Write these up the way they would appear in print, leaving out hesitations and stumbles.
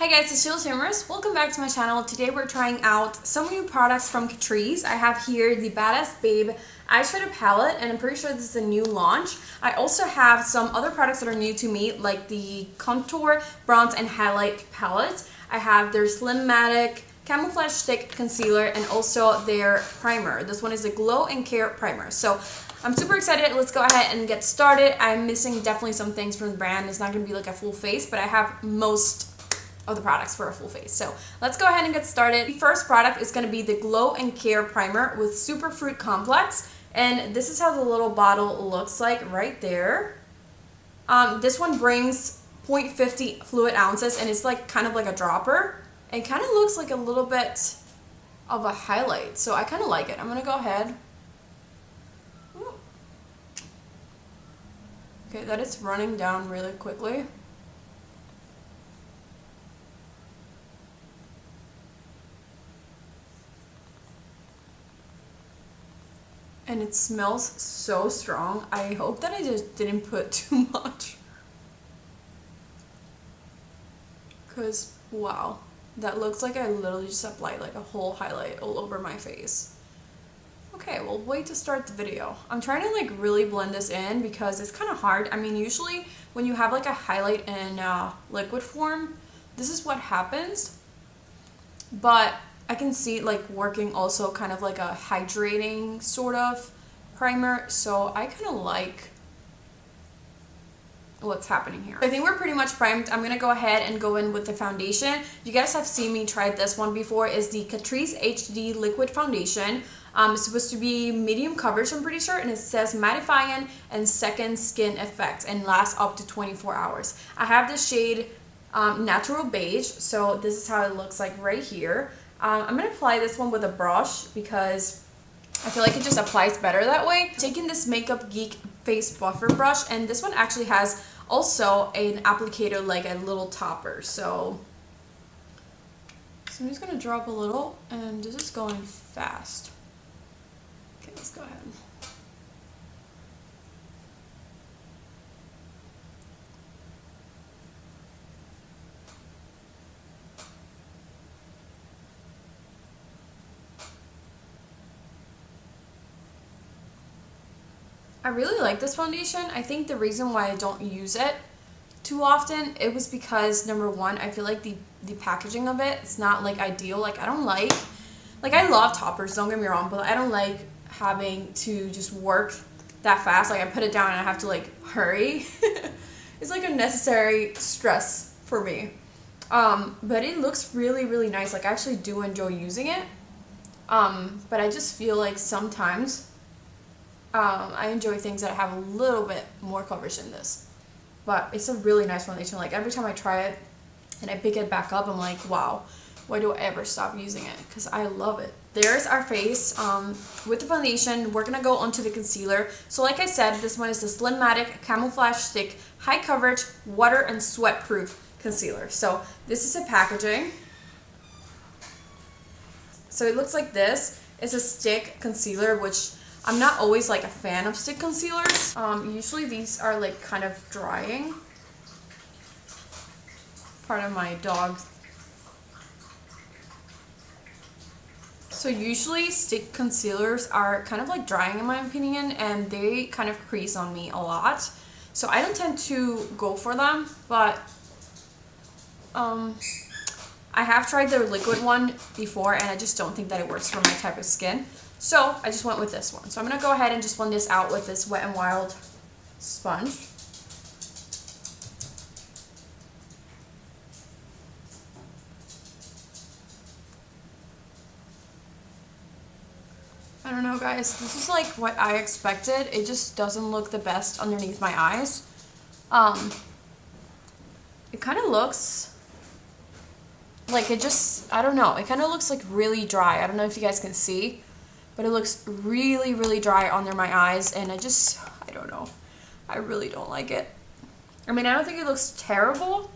Hi guys, it's Sheila Shimmers. Welcome back to my channel. Today we're trying out some new products from Catrice. I have here the Badass Babe Eyeshadow palette, and I'm pretty sure this is a new launch. I also have some other products that are new to me, like the Contour, Bronze, and Highlight palette. I have their Slim-Matic Camouflage Stick Concealer and also their primer. This one is a Glow and Care Primer. So I'm super excited. Let's go ahead and get started. I'm missing definitely some things from the brand. It's not going to be like a full face, but I have most of the products for a full face. So let's go ahead and get started. The first product is going to be the Glow and Care Primer with Superfruit Complex, and this is how the little bottle looks like right there. This one brings 0.50 fluid ounces, and it's like kind of like a dropper. It kind of looks like a little bit of a highlight, so I kind of like it. I'm gonna go ahead. Ooh. Okay, that is running down really quickly. And it smells so strong. I hope that I just didn't put too much. Because, wow. That looks like I literally just applied like a whole highlight all over my face. Okay, well, wait to start the video. I'm trying to like really blend this in because it's kind of hard. I mean, usually when you have like a highlight in liquid form, this is what happens. But I can see it like working also kind of like a hydrating sort of primer, so I kind of like what's happening here. I think we're pretty much primed. I'm gonna go ahead and go in with the foundation. You guys have seen me try this one before. It's the Catrice HD Liquid Foundation. It's supposed to be medium coverage, I'm pretty sure, and it says mattifying and second skin effect and lasts up to 24 hours. I have the shade Natural Beige, so this is how it looks like right here. I'm going to apply this one with a brush because I feel like it just applies better that way. Taking this Makeup Geek face buffer brush, and this one actually has also an applicator like a little topper. So I'm just going to drop a little, and this is going fast. Okay, let's go ahead. I really like this foundation. I think the reason why I don't use it too often, it was because number one, I feel like the packaging of it, it's not like ideal. Like I don't like I love toppers, don't get me wrong, but I don't like having to just work that fast. Like I put it down and I have to like hurry. It's like a necessary stress for me. But it looks really, really nice. Like I actually do enjoy using it. But I just feel like sometimes I enjoy things that have a little bit more coverage than this. But it's a really nice foundation. Like every time I try it and I pick it back up, I'm like, wow, why do I ever stop using it? Because I love it. There's our face. With the foundation, we're going to go onto the concealer. So like I said, this one is the Slim-Matic Camouflage Stick High Coverage Water and Sweat Proof Concealer. So this is the packaging. So it looks like this. It's a stick concealer, which I'm not always like a fan of stick concealers. Usually these are like kind of drying. Part of my dog. So usually stick concealers are kind of like drying in my opinion, and they kind of crease on me a lot. So I don't tend to go for them, but I have tried their liquid one before and I just don't think that it works for my type of skin. So I just went with this one. So I'm going to go ahead and just blend this out with this Wet n Wild sponge. I don't know guys, this is like what I expected. It just doesn't look the best underneath my eyes. It kind of looks like it just, I don't know, it kind of looks like really dry. I don't know if you guys can see, but it looks really, really dry under my eyes, and I don't know. I really don't like it. I mean, I don't think it looks terrible,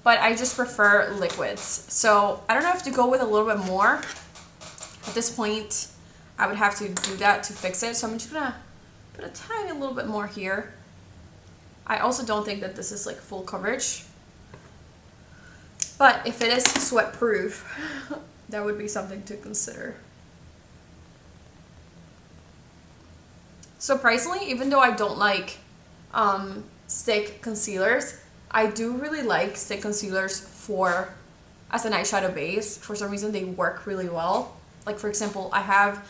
but I just prefer liquids. So I don't know if to go with a little bit more. At this point, I would have to do that to fix it. So I'm just gonna put a tiny little bit more here. I also don't think that this is like full coverage. But if it is sweat proof, that would be something to consider. Surprisingly, even though I don't like stick concealers, I do really like stick concealers for as an eyeshadow base. For some reason, they work really well. Like for example, I have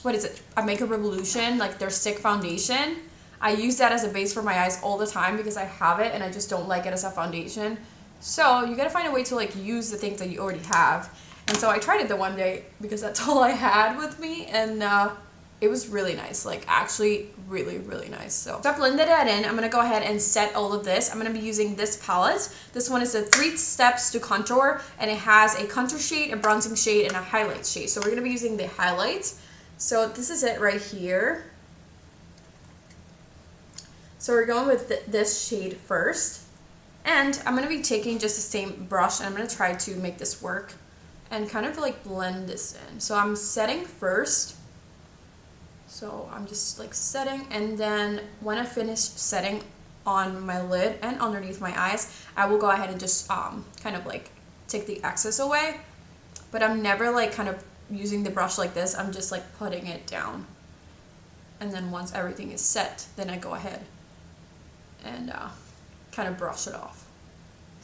what is it? A Makeup Revolution, like their stick foundation. I use that as a base for my eyes all the time because I have it and I just don't like it as a foundation. So you gotta find a way to like use the things that you already have. And so I tried it the one day because that's all I had with me, and it was really nice, like actually really, really nice. So I blended that in. I'm gonna go ahead and set all of this. I'm gonna be using this palette. This one is the 3 steps to contour, and it has a contour shade, a bronzing shade, and a highlight shade. So we're gonna be using the highlights. So this is it right here. So we're going with this shade first. And I'm gonna be taking just the same brush, and I'm gonna try to make this work and kind of like blend this in. So I'm setting first. So I'm just like setting, and then when I finish setting on my lid and underneath my eyes, I will go ahead and just kind of like take the excess away. But I'm never like kind of using the brush like this. I'm just like putting it down. And then once everything is set, then I go ahead and kind of brush it off.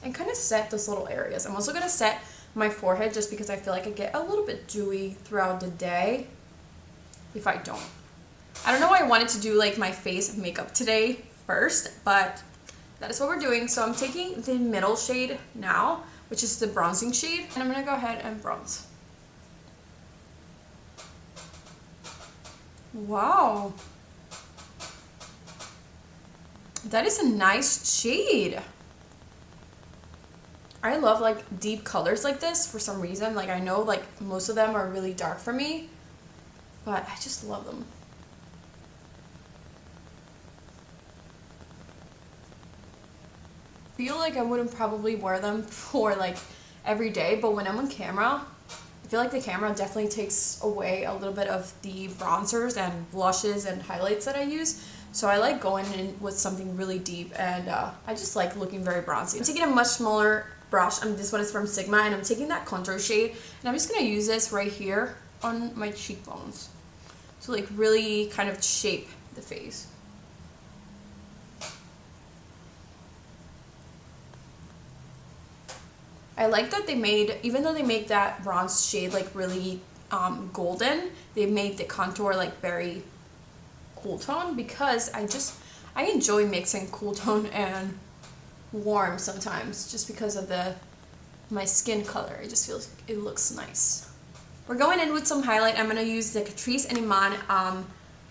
And kind of set those little areas. I'm also going to set my forehead just because I feel like I get a little bit dewy throughout the day if I don't. I don't know why I wanted to do like my face makeup today first, but that is what we're doing. So I'm taking the middle shade now, which is the bronzing shade, and I'm gonna go ahead and bronze. Wow. That is a nice shade. I love like deep colors like this for some reason. Like I know like most of them are really dark for me, but I just love them. I feel like I wouldn't probably wear them for like every day, but when I'm on camera, I feel like the camera definitely takes away a little bit of the bronzers and blushes and highlights that I use. So I like going in with something really deep, and I just like looking very bronzy. I'm taking a much smaller brush. This one is from Sigma, and I'm taking that contour shade, and I'm just going to use this right here on my cheekbones to like really kind of shape the face. I like that they made, even though they make that bronze shade like really golden, they made the contour like very cool tone, because I enjoy mixing cool tone and warm sometimes just because of my skin color. It just feels, it looks nice. We're going in with some highlight. I'm going to use the Catrice and Iman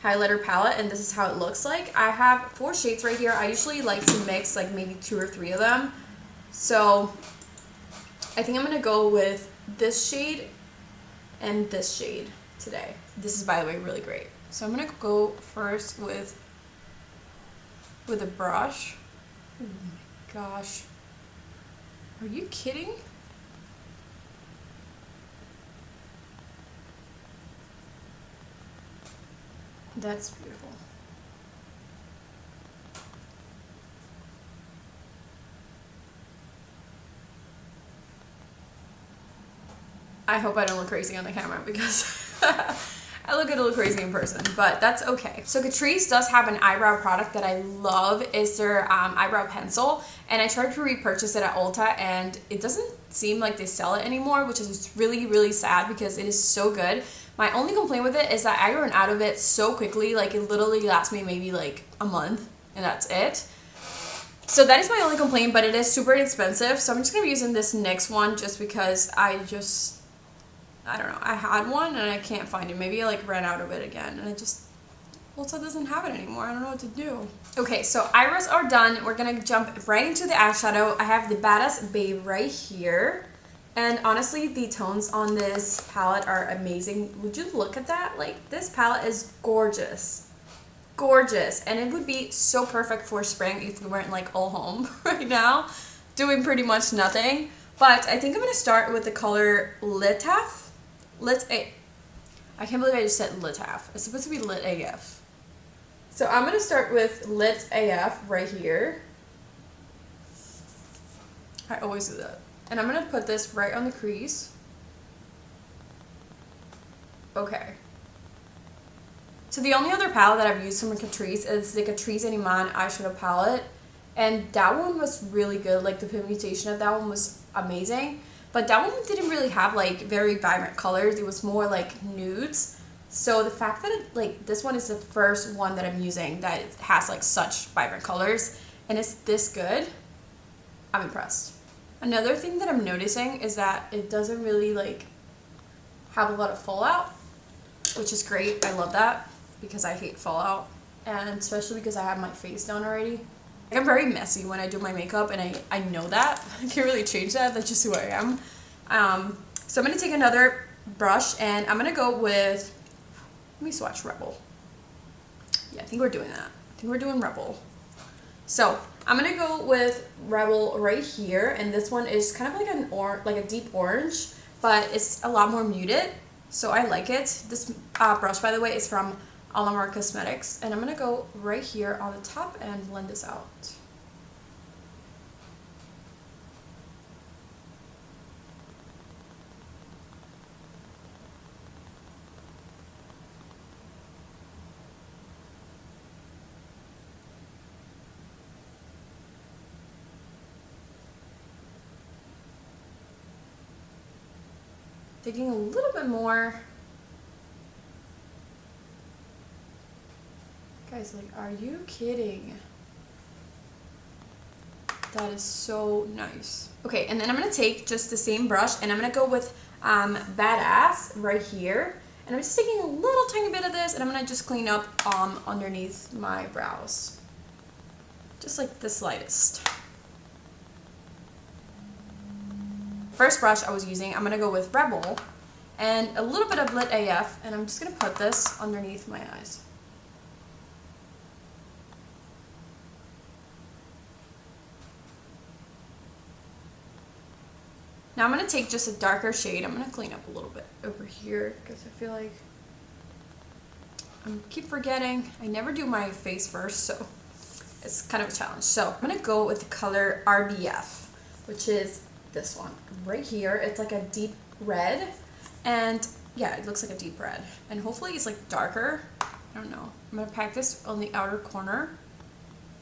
highlighter palette, and this is how it looks like. I have 4 shades right here. I usually like to mix like maybe 2 or 3 of them. So I think I'm going to go with this shade and this shade today. This is, by the way, really great. So I'm going to go first with a brush. Oh my gosh. Are you kidding? That's beautiful. I hope I don't look crazy on the camera, because I look a little crazy in person, but that's okay. So Catrice does have an eyebrow product that I love. It's their eyebrow pencil, and I tried to repurchase it at Ulta, and it doesn't seem like they sell it anymore, which is really, really sad because it is so good. My only complaint with it is that I run out of it so quickly. Like it literally lasts me maybe like a month, and that's it. So that is my only complaint, but it is super expensive. So I'm just gonna be using this next one just because I don't know, I had one and I can't find it. Maybe I like ran out of it again, and Ulta doesn't have it anymore. I don't know what to do. Okay, so eyebrows are done. We're gonna jump right into the eyeshadow. I have the Badass Babe right here. And honestly, the tones on this palette are amazing. Would you look at that? Like, this palette is gorgeous. Gorgeous. And it would be so perfect for spring if we weren't like all home right now, doing pretty much nothing. But I think I'm gonna start with the color Litaf. I can't believe I just said Litaf. It's supposed to be Lit AF. So I'm going to start with Lit AF right here. I always do that. And I'm going to put this right on the crease. Okay. So the only other palette that I've used from Catrice is the Catrice Iman eyeshadow palette. And that one was really good. Like the pigmentation of that one was amazing. But that one didn't really have like very vibrant colors. It was more like nudes. So the fact that this one is the first one that I'm using that has like such vibrant colors and it's this good, I'm impressed. Another thing that I'm noticing is that it doesn't really like have a lot of fallout, which is great. I love that because I hate fallout, and especially because I have my face done already. I'm very messy when I do my makeup, and I know that. I can't really change that. That's just who I am. So I'm going to take another brush, and I'm going to go with, let me swatch Rebel. Yeah, I think we're doing that. I think we're doing Rebel. So I'm going to go with Rebel right here, and this one is kind of like a deep orange, but it's a lot more muted, so I like it. This brush, by the way, is from Alamar Cosmetics, and I'm going to go right here on the top and blend this out. Taking a little bit more. Guys, like, are you kidding? That is so nice. Okay, and then I'm gonna take just the same brush and I'm gonna go with Badass right here. And I'm just taking a little tiny bit of this and I'm gonna just clean up underneath my brows. Just like the slightest. First brush I was using, I'm gonna go with Rebel and a little bit of Lit AF, and I'm just gonna put this underneath my eyes. Now I'm going to take just a darker shade. I'm going to clean up a little bit over here because I feel like I keep forgetting. I never do my face first, so it's kind of a challenge. So I'm going to go with the color RBF, which is this one right here. It's like a deep red, and yeah, it looks like a deep red. And hopefully it's like darker. I don't know. I'm going to pack this on the outer corner.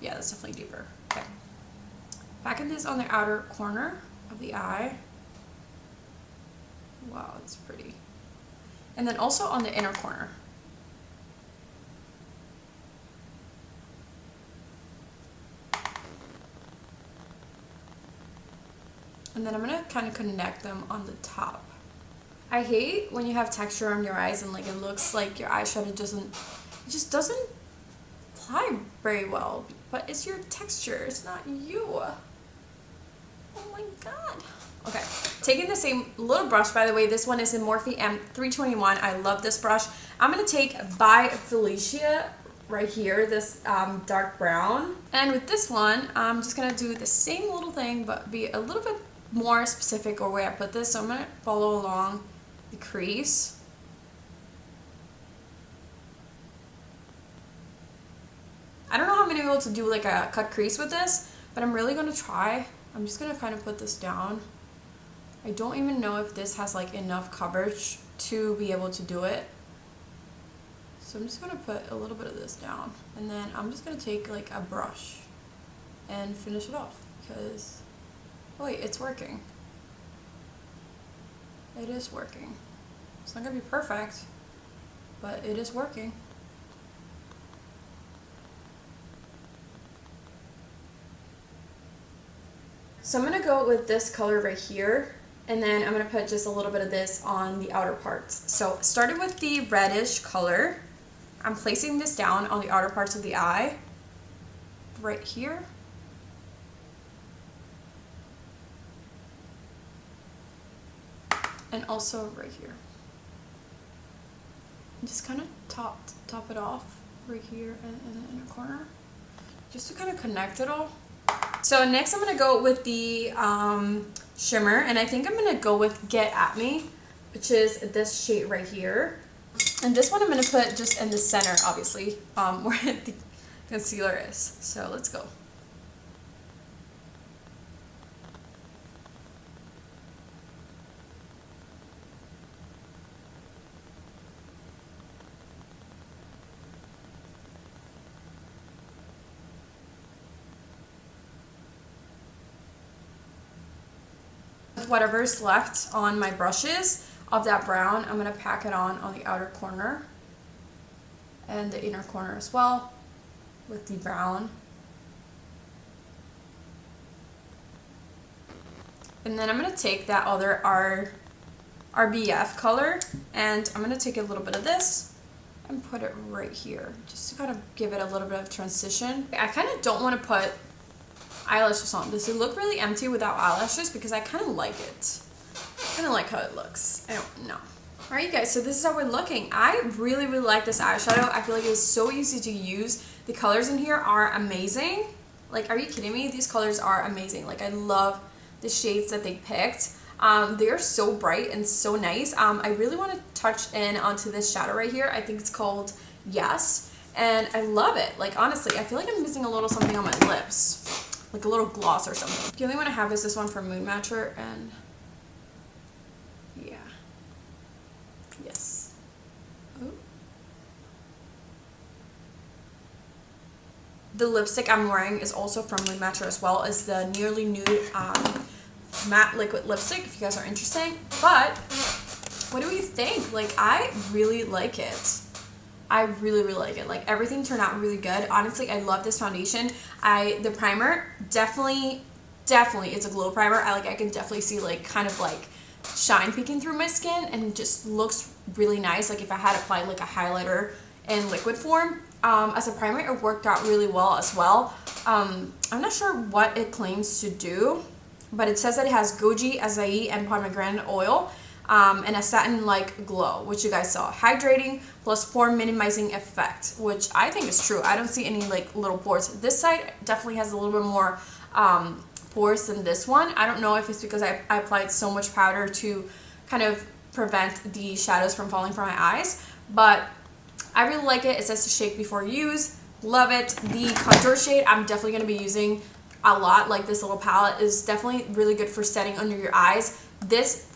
Yeah, that's definitely deeper. Okay. Packing this on the outer corner of the eye. Wow, that's pretty. And then also on the inner corner. And then I'm going to kind of connect them on the top. I hate when you have texture on your eyes and like it looks like your eyeshadow just doesn't apply very well. But it's your texture, it's not you. Oh my god. Okay, taking the same little brush, by the way, this one is in Morphe M321. I love this brush. I'm going to take By Felicia right here, this dark brown. And with this one, I'm just going to do the same little thing, but be a little bit more specific or where I put this. So I'm going to follow along the crease. I don't know how I'm going to be able to do like a cut crease with this, but I'm really going to try. I'm just going to kind of put this down. I don't even know if this has like enough coverage to be able to do it. So I'm just going to put a little bit of this down. And then I'm just going to take like a brush and finish it off because, oh wait, it's working. It is working. It's not going to be perfect, but it is working. So I'm going to go with this color right here. And then I'm going to put just a little bit of this on the outer parts. So starting with the reddish color, I'm placing this down on the outer parts of the eye, right here. And also right here. And just kind of top it off right here in the inner corner, just to kind of connect it all. So next I'm going to go with the shimmer, and I think I'm going to go with Get At Me, which is this shade right here. And this one I'm going to put just in the center, obviously, where the concealer is. So let's go. with whatever's left on my brushes of that brown, I'm going to pack it on the outer corner and the inner corner as well with the brown. And then I'm going to take that other RBF color, and I'm going to take a little bit of this and put it right here, just to kind of give it a little bit of transition. I kind of don't want to put eyelashes on. Does it look really empty without eyelashes? Because I kind of like it. I kind of like how it looks. I don't know. Alright guys, so this is how we're looking. I really like this eyeshadow. I feel like it's so easy to use. The colors in here are amazing. Like, are you kidding me? These colors are amazing. Like, I love the shades that they picked. They are so bright and so nice. I really want to touch in onto this shadow right here. I think it's called Yes, and I love it. Like, honestly, I feel like I'm missing a little something on my lips, like a little gloss or something. The only one I have is this one from Moon Matcher, and yeah, yes. Ooh. The lipstick I'm wearing is also from Moon Matcher as well. It's the Nearly Nude matte liquid lipstick, if you guys are interested. But what do we think? Like, I really like it. I really like it. Like, everything turned out really good. Honestly, I love this foundation. The primer definitely it's a glow primer. I can definitely see like kind of like shine peeking through my skin, and it just looks really nice. Like, if I had applied like a highlighter in liquid form, as a primer, it worked out really well as well. I'm not sure what it claims to do, but it says that it has goji, acai, and pomegranate oil, and a satin-like glow, which you guys saw. Hydrating plus pore minimizing effect, which I think is true. I don't see any like little pores. This side definitely has a little bit more pores than this one. I don't know if it's because I applied so much powder to kind of prevent the shadows from falling from my eyes, but I really like it. It says to shake before use. Love it. The contour shade I'm definitely going to be using a lot. Like, this little palette is definitely really good for setting under your eyes. This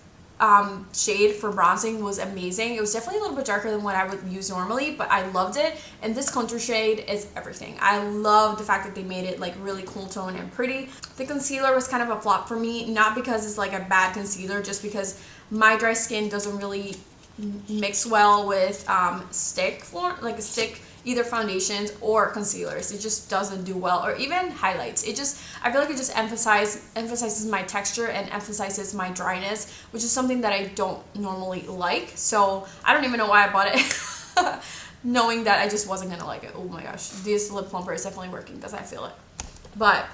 shade for bronzing was amazing. It was definitely a little bit darker than what I would use normally, but I loved it. And this contour shade is everything. I love the fact that they made it like really cool tone and pretty. The concealer was kind of a flop for me, not because it's like a bad concealer, just because my dry skin doesn't really mix well with stick either foundations or concealers. It just doesn't do well, or even highlights. I feel like it just emphasizes my texture and emphasizes my dryness, which is something that I don't normally like. So I don't even know why I bought it knowing that I just wasn't gonna like it. Oh my gosh, this lip plumper is definitely working because I feel it. But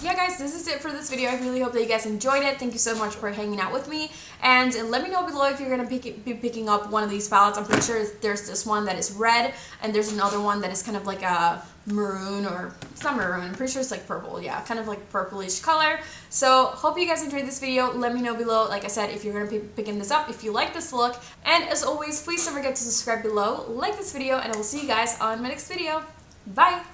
yeah guys, this is it for this video. I really hope that you guys enjoyed it. Thank you so much for hanging out with me, and let me know below if you're gonna be picking up one of these palettes. I'm pretty sure there's this one that is red, and there's another one that is kind of like a maroon, or it's not maroon, I'm pretty sure it's like purple. Yeah, kind of like purplish color. So hope you guys enjoyed this video. Let me know below, like I said, if you're gonna be picking this up, if you like this look, and as always, please don't forget to subscribe below, like this video, and I will see you guys on my next video. Bye.